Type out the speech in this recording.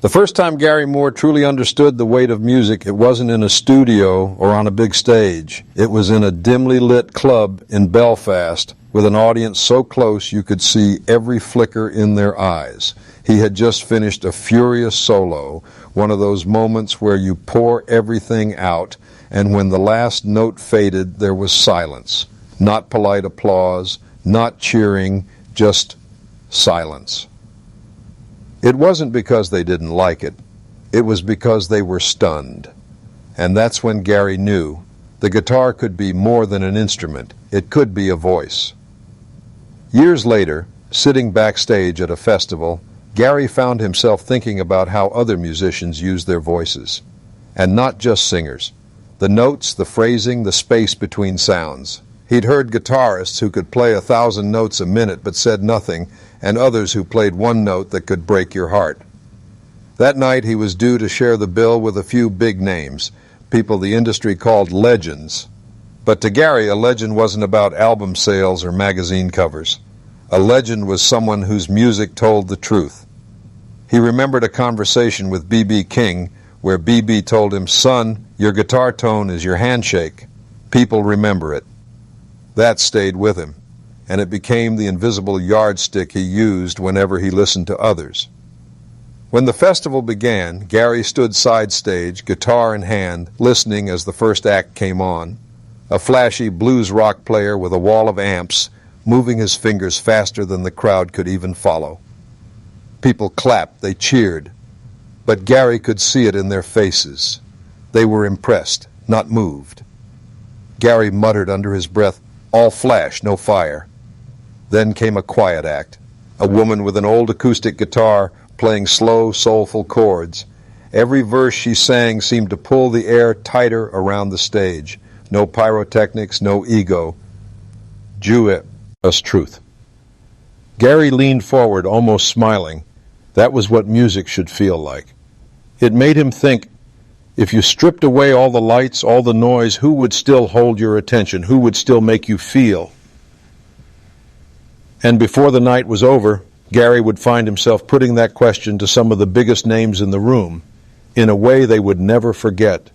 The first time Gary Moore truly understood the weight of music, it wasn't in a studio or on a big stage. It was in a dimly lit club in Belfast with an audience so close you could see every flicker in their eyes. He had just finished a furious solo, one of those moments where you pour everything out, and when the last note faded, there was silence. Not polite applause, not cheering, just silence. It wasn't because they didn't like it. It was because they were stunned. And that's when Gary knew the guitar could be more than an instrument. It could be a voice. Years later, sitting backstage at a festival, Gary found himself thinking about how other musicians use their voices. And not just singers. The notes, the phrasing, the space between sounds. He'd heard guitarists who could play 1,000 notes a minute but said nothing, and others who played one note that could break your heart. That night he was due to share the bill with a few big names, people the industry called legends. But to Gary, a legend wasn't about album sales or magazine covers. A legend was someone whose music told the truth. He remembered a conversation with B.B. King where B.B. told him, "Son, your guitar tone is your handshake." People remember it. That stayed with him, and it became the invisible yardstick he used whenever he listened to others. When the festival began, Gary stood side stage, guitar in hand, listening as the first act came on. A flashy blues rock player with a wall of amps, moving his fingers faster than the crowd could even follow. People clapped, they cheered, but Gary could see it in their faces. They were impressed, not moved. Gary muttered under his breath, "All flash, no fire." Then came a quiet act, a woman with an old acoustic guitar playing slow, soulful chords. Every verse she sang seemed to pull the air tighter around the stage. No pyrotechnics, no ego. Just truth. Gary leaned forward, almost smiling. That was what music should feel like. It made him think, if you stripped away all the lights, all the noise, who would still hold your attention? Who would still make you feel? And before the night was over, Gary would find himself putting that question to some of the biggest names in the room in a way they would never forget.